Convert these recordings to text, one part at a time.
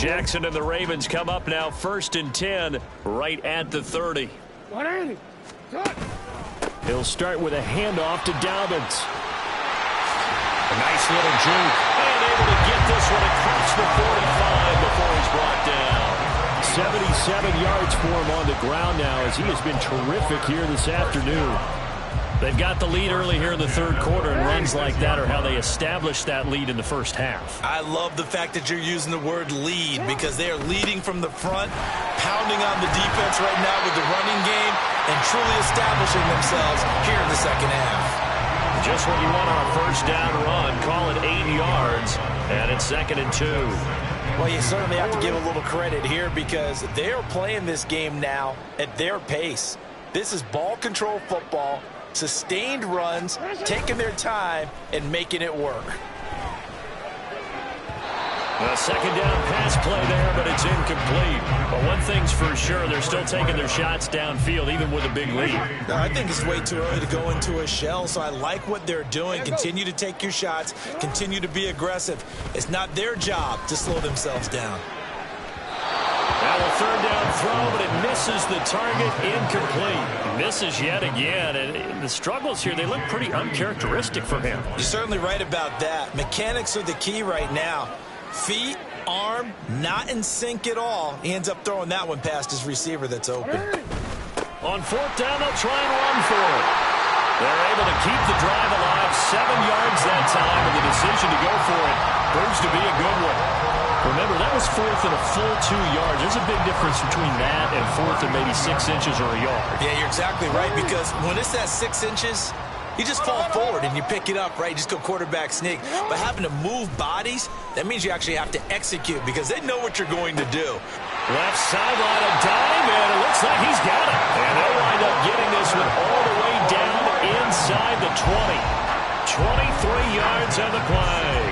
Jackson and the Ravens come up now 1st and 10 right at the 30. 180. He'll start with a handoff to Dobbins. A nice little juke. And able to get this one across the 45 before he's brought down. 77 yards for him on the ground now as he has been terrific here this afternoon. They've got the lead early here in the third quarter, and runs like that are how they establish that lead in the first half. I love the fact that you're using the word lead because they are leading from the front, pounding on the defense right now with the running game, and truly establishing themselves here in the second half. Just what you want on a first down run. Call it 8 yards, and it's 2nd and 2. Well, you certainly have to give a little credit here because they are playing this game now at their pace. This is ball control football, sustained runs, taking their time, and making it work. A second down pass play there, but it's incomplete. But one thing's for sure, they're still taking their shots downfield, even with a big lead. No, I think it's way too early to go into a shell, so I like what they're doing. Continue to take your shots. Continue to be aggressive. It's not their job to slow themselves down. Now a third down throw, but it misses the target, incomplete. Misses yet again, and the struggles here, they look pretty uncharacteristic for him. You're certainly right about that. Mechanics are the key right now. Feet, arm, not in sync at all. He ends up throwing that one past his receiver that's open. On 4th down, they'll try and run for it. They're able to keep the drive alive, 7 yards that time, and the decision to go for it proves to be a good one. Remember, that was 4th and a full 2 yards. There's a big difference between that and 4th and maybe 6 inches or a yard. Yeah, you're exactly right, because when it's at 6 inches, you just fall forward and you pick it up, right? You just go quarterback sneak. But having to move bodies, that means you actually have to execute because they know what you're going to do. Left sideline, a dive, and it looks like he's got it. And they'll wind up getting this one all the way down inside the 20. 23 yards on the play.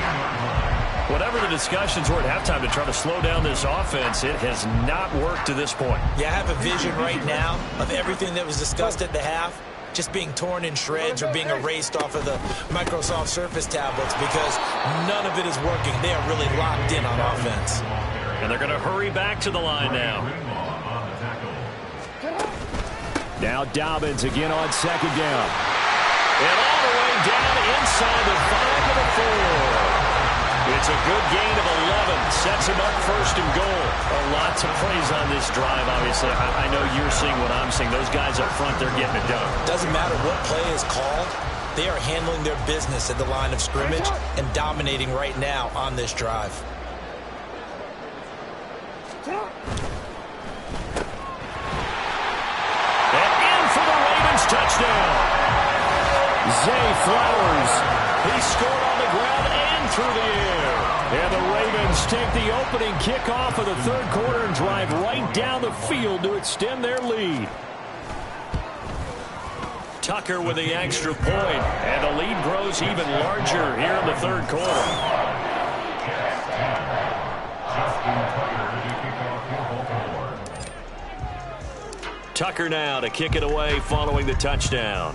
Whatever the discussions were at halftime to try to slow down this offense, it has not worked to this point. Yeah, I have a vision right now of everything that was discussed at the half just being torn in shreds or being erased off of the Microsoft Surface tablets because none of it is working. They are really locked in on offense. And they're going to hurry back to the line now. Now Dobbins again on 2nd down. And all the way down inside the 5 to the 4. It's a good gain of 11. Sets him up 1st and goal. A lot to praise on this drive, obviously. I know you're seeing what I'm seeing. Those guys up front, they're getting it done. Doesn't matter what play is called. They are handling their business at the line of scrimmage and dominating right now on this drive. And in for the Ravens touchdown. Zay Flowers. He scored on the ground and through the air. And the Ravens take the opening kickoff of the third quarter and drive right down the field to extend their lead. Tucker with the extra point, and the lead grows even larger here in the third quarter. Tucker now to kick it away following the touchdown.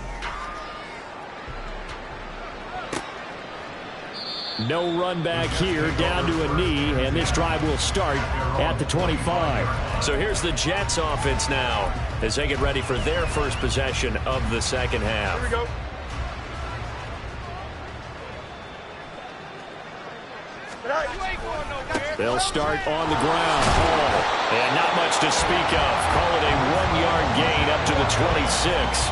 No run back here, down to a knee, and this drive will start at the 25. So here's the Jets offense now as they get ready for their first possession of the second half. Here we go. They'll start on the ground. And not much to speak of. Call it a 1-yard gain up to the 26.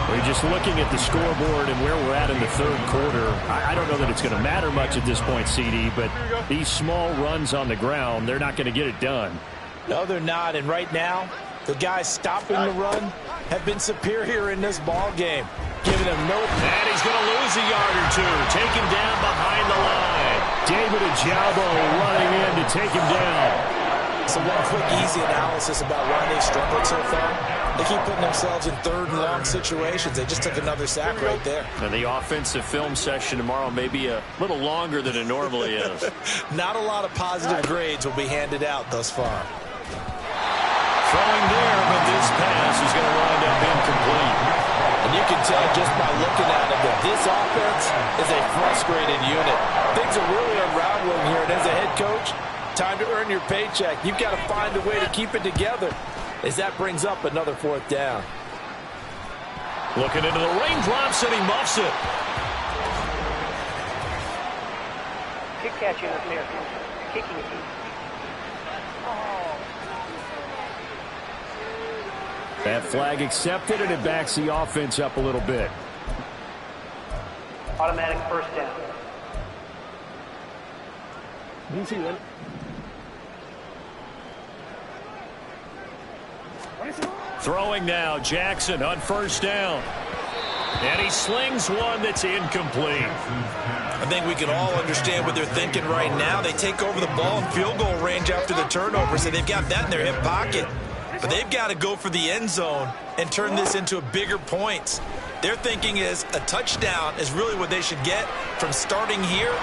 We're just looking at the scoreboard and where we're at in the third quarter. I don't know that it's going to matter much at this point, CD, but these small runs on the ground, they're not going to get it done. No, they're not. And right now, the guys stopping the run have been superior in this ball game, giving them no. And he's going to lose a yard or two. Taken down behind the line. David Ojabo running in to take him down. So one quick, easy analysis about why they've struggled so far. They keep putting themselves in third and long situations. They just took another sack right there. And the offensive film session tomorrow may be a little longer than it normally is. Not a lot of positive grades will be handed out thus far. Throwing there, but this pass is going to wind up incomplete. And you can tell just by looking at it that this offense is a frustrated unit. Things are really unraveling here, and as a head coach, Time to earn your paycheck. You've got to find a way to keep it together as that brings up another 4th down. Looking into the raindrops, and he muffs it. Good catch in there. Kicking it. That flag accepted, and it backs the offense up a little bit. Automatic 1st down. Easy then. Throwing now, Jackson on 1st down. And he slings one that's incomplete. I think we can all understand what they're thinking right now. They take over the ball in field goal range after the turnover, so they've got that in their hip pocket. But they've got to go for the end zone and turn this into a bigger points. Their thinking is a touchdown is really what they should get from starting here.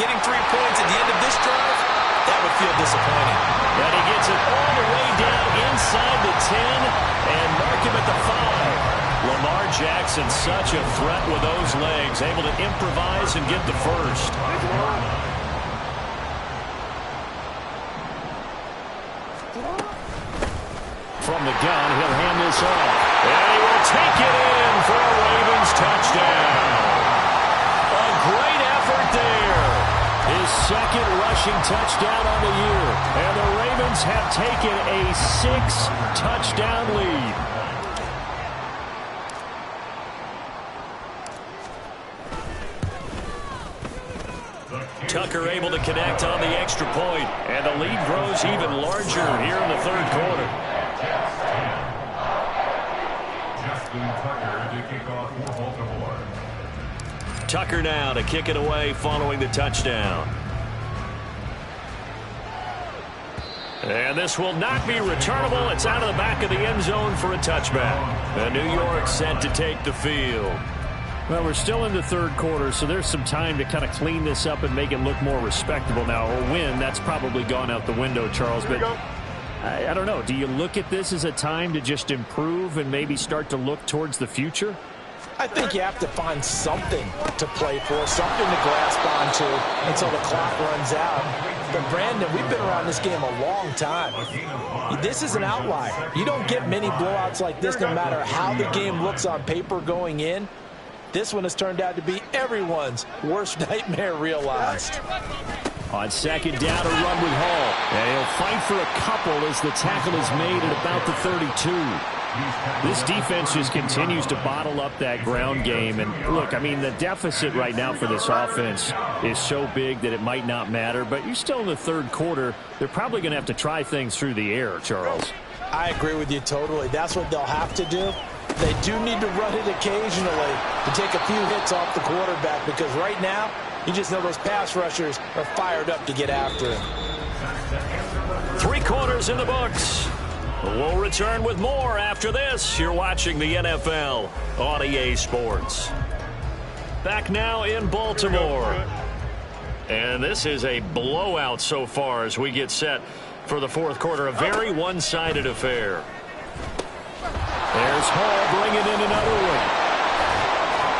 Getting 3 points at the end of this drive, that would feel disappointing. And he gets it all the way down inside the 10 and mark him at the 5. Lamar Jackson, such a threat with those legs, able to improvise and get the first. From the gun, he'll hand this off. And he will take it in for a Ravens touchdown. A great effort there. His 2nd rushing touchdown on the year. And the Ravens have taken a 6-touchdown lead. Tucker able to connect on the extra point, and the lead grows even larger here in the 3rd quarter. Tucker now to kick it away following the touchdown. And this will not be returnable. It's out of the back of the end zone for a touchback. And New York set to take the field. Well, we're still in the 3rd quarter, so there's some time to kind of clean this up and make it look more respectable now. Or win, that's probably gone out the window, Charles. But I don't know. Do you look at this as a time to just improve and maybe start to look towards the future? I think you have to find something to play for, something to grasp onto until the clock runs out. But, Brandon, we've been around this game a long time. This is an outlier. You don't get many blowouts like this no matter how the game looks on paper going in. This one has turned out to be everyone's worst nightmare realized. On 2nd down, a run with Hall. And he'll fight for a couple as the tackle is made at about the 32. This defense just continues to bottle up that ground game. And, look, I mean, the deficit right now for this offense is so big that it might not matter. But you're still in the 3rd quarter. They're probably going to have to try things through the air, Charles. I agree with you totally. That's what they'll have to do. They do need to run it occasionally to take a few hits off the quarterback because right now, you just know those pass rushers are fired up to get after him. 3 quarters in the books. We'll return with more after this. You're watching the NFL on EA Sports. Back now in Baltimore. And this is a blowout so far as we get set for the 4th quarter. A very one-sided affair. There's Hall bringing in another one.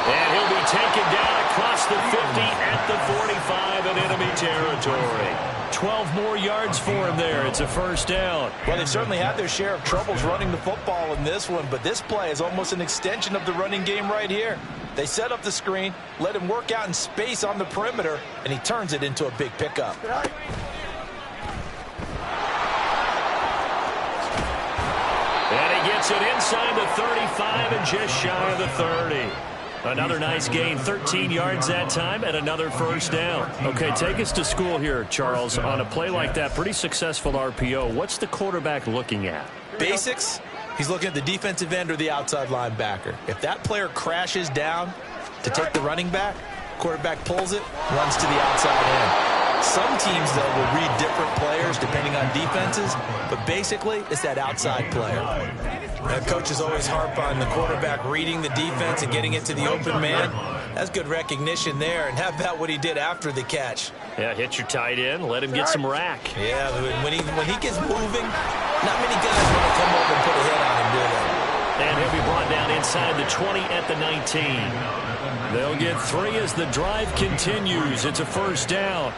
And he'll be taken down across the 50 at the 45 in enemy territory. 12 more yards for him there. It's a 1st down. Well, they certainly had their share of troubles running the football in this one, but this play is almost an extension of the running game right here. They set up the screen, let him work out in space on the perimeter, and he turns it into a big pickup. And he gets it inside the 35 and just shy of the 30. Another nice gain, 13 yards that time, and another 1st down. Okay, take us to school here, Charles. On a play like that, pretty successful RPO. What's the quarterback looking at? Basics. He's looking at the defensive end or the outside linebacker. If that player crashes down to take the running back, quarterback pulls it, runs to the outside end. Some teams, though, will read different players depending on defenses, but basically it's that outside player. That coaches always harp on the quarterback reading the defense and getting it to the open man. That's good recognition there. And how about what he did after the catch? Yeah, hit your tight end, let him get some rack. Yeah, when he gets moving, not many guys want to come over and put a hit on him, do they? And he'll be brought down inside the 20 at the 19. They'll get 3 as the drive continues. It's a 1st down.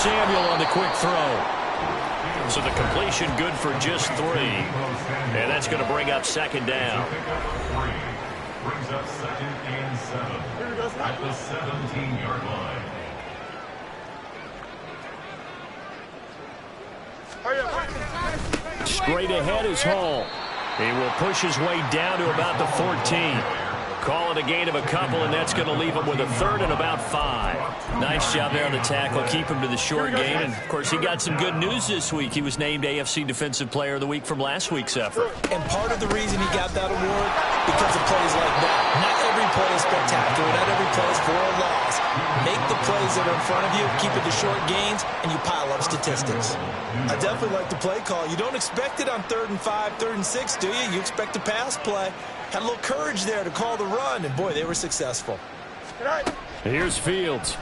Samuel on the quick throw. So the completion good for just 3. And that's going to bring up second down. Brings up 2nd and 7 at the 17-yard line. Straight ahead is Hall. He will push his way down to about the 14. Call it a gain of a couple, and that's going to leave him with a 3rd and about 5. Nice job there on the tackle. Keep him to the short game. And, of course, he got some good news this week. He was named AFC Defensive Player of the Week from last week's effort. And part of the reason he got that award, because of plays like that. Not every play is spectacular. Not every play is for a loss. Make the plays that are in front of you, keep it to short gains, and you pile up statistics. I definitely like the play call. You don't expect it on 3rd and 5, 3rd and 6, do you? You expect a pass play. Had a little courage there to call the run, and boy, they were successful. Here's Fields.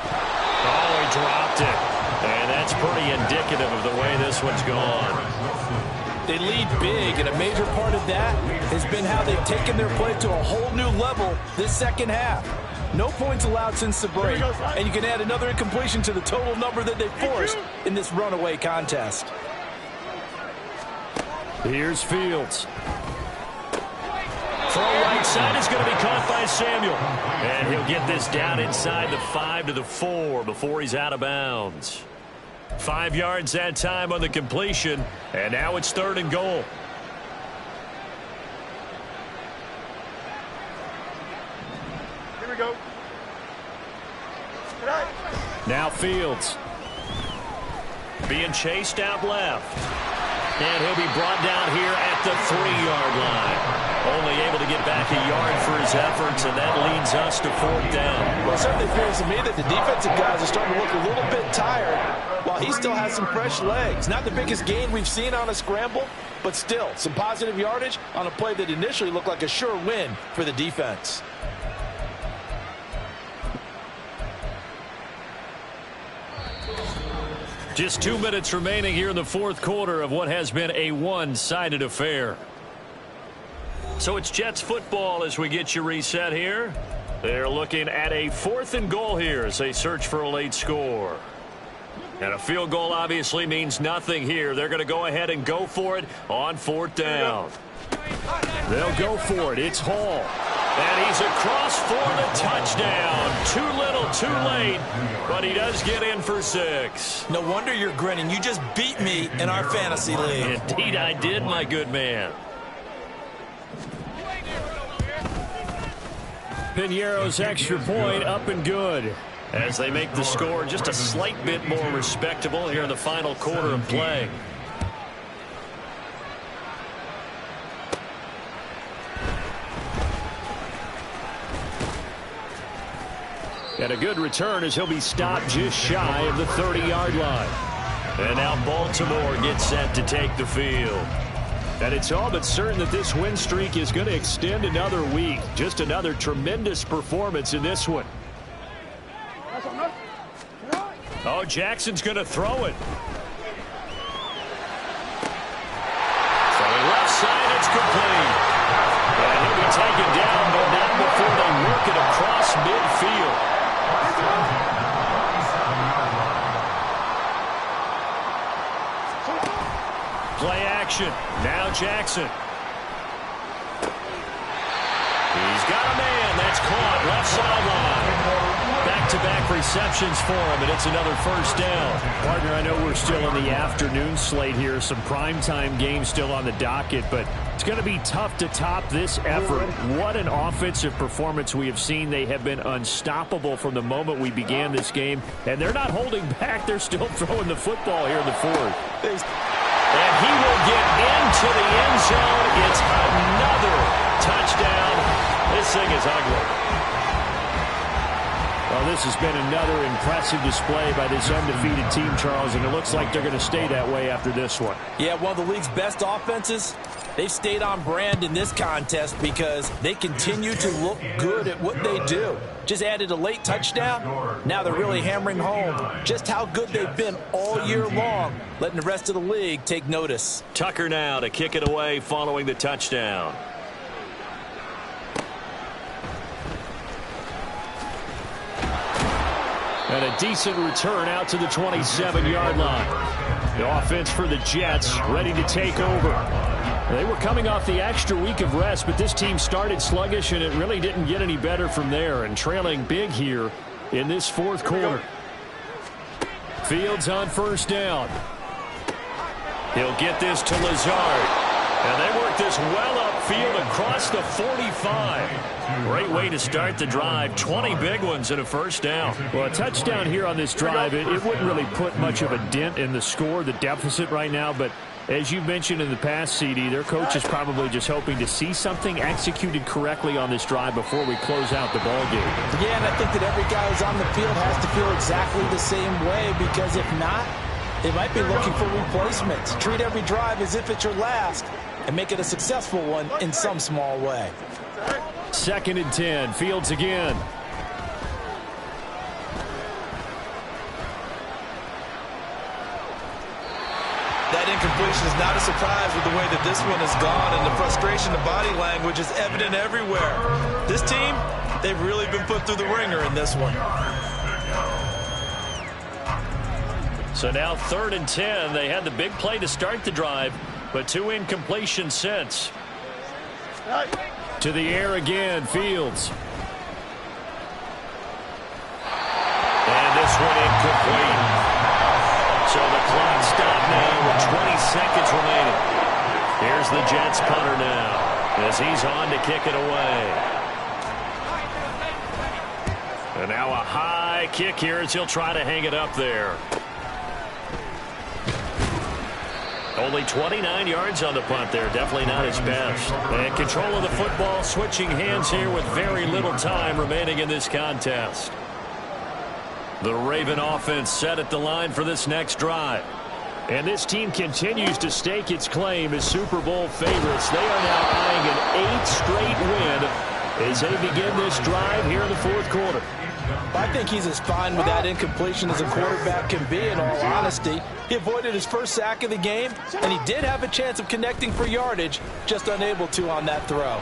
Oh, he dropped it. And that's pretty indicative of the way this one's gone. They lead big, and a major part of that has been how they've taken their play to a whole new level this second half. No points allowed since the break, and you can add another incompletion to the total number that they forced in this runaway contest. Here's Fields. Throw right side is going to be caught by Samuel. And he'll get this down inside the 5 to the 4 before he's out of bounds. 5 yards that time on the completion. And now it's 3rd and goal. Here we go. Now Fields. Being chased out left. And he'll be brought down here at the 3-yard line. Only able to get back a yard for his efforts, and that leads us to 4th down. Well, it certainly feels to me that the defensive guys are starting to look a little bit tired while he still has some fresh legs. Not the biggest gain we've seen on a scramble, but still some positive yardage on a play that initially looked like a sure win for the defense. Just 2 minutes remaining here in the 4th quarter of what has been a one-sided affair. So it's Jets football as we get you reset here. They're looking at a 4th and goal here as they search for a late score. And a field goal obviously means nothing here. They're going to go ahead and go for it on 4th down. They'll go for it. It's Hall. And he's across for the touchdown. Too little, too late, but he does get in for 6. No wonder you're grinning. You just beat me in our fantasy league. Indeed I did, my good man. Piñeiro's extra point up and good as they make the score just a slight bit more respectable here in the final quarter of play. And a good return as he'll be stopped just shy of the 30-yard line. And now Baltimore gets set to take the field. And it's all but certain that this win streak is going to extend another week. Just another tremendous performance in this one. Oh, Jackson's going to throw it. Throwing left side, it's complete. And he'll be taken down, but not before they work it across midfield. Play action. Now Jackson. He's got a man. That's caught. Left sideline. Back-to-back receptions for him, and it's another 1st down. Partner, I know we're still in the afternoon slate here. Some primetime games still on the docket, but it's going to be tough to top this effort. What an offensive performance we have seen. They have been unstoppable from the moment we began this game, and they're not holding back. They're still throwing the football here in the 4th. And he will get into the end zone. It's another touchdown. This thing is ugly. Well, this has been another impressive display by this undefeated team, Charles, and it looks like they're going to stay that way after this one. Yeah, one of the league's best offenses. They've stayed on brand in this contest because they continue to look good at what they do. Just added a late touchdown. Now they're really hammering home just how good they've been all year long, letting the rest of the league take notice. Tucker now to kick it away following the touchdown. And a decent return out to the 27-yard line. The offense for the Jets ready to take over. They were coming off the extra week of rest, but this team started sluggish, and it really didn't get any better from there, and trailing big here in this fourth quarter. Fields on first down. He'll get this to Lazard. And they work this well upfield across the 45. Great way to start the drive. 20 big ones and a first down. Well, a touchdown here on this drive, it wouldn't really put much of a dent in the score, the deficit right now. But as you mentioned in the past, CD, their coach is probably just hoping to see something executed correctly on this drive before we close out the ball game. Yeah, and I think that every guy who's on the field has to feel exactly the same way, because if not, they might be looking for replacements. Treat every drive as if it's your last and make it a successful one in some small way. 2nd and 10. Fields again. That incompletion is not a surprise with the way that this one has gone, and the frustration, the body language is evident everywhere. This team, they've really been put through the ringer in this one. So now 3rd and 10. They had the big play to start the drive, but 2 incompletions since. To the air again, Fields. And this one incomplete. So the clock stopped now with 20 seconds remaining. Here's the Jets punter now as he's on to kick it away. And now a high kick here as he'll try to hang it up there. Only 29 yards on the punt there. Definitely not his best. And control of the football, switching hands here with very little time remaining in this contest. The Raven offense set at the line for this next drive. And this team continues to stake its claim as Super Bowl favorites. They are now eyeing an 8th straight win as they begin this drive here in the fourth quarter. I think he's as fine with that incompletion as a quarterback can be, in all honesty. He avoided his first sack of the game, and he did have a chance of connecting for yardage, just unable to on that throw.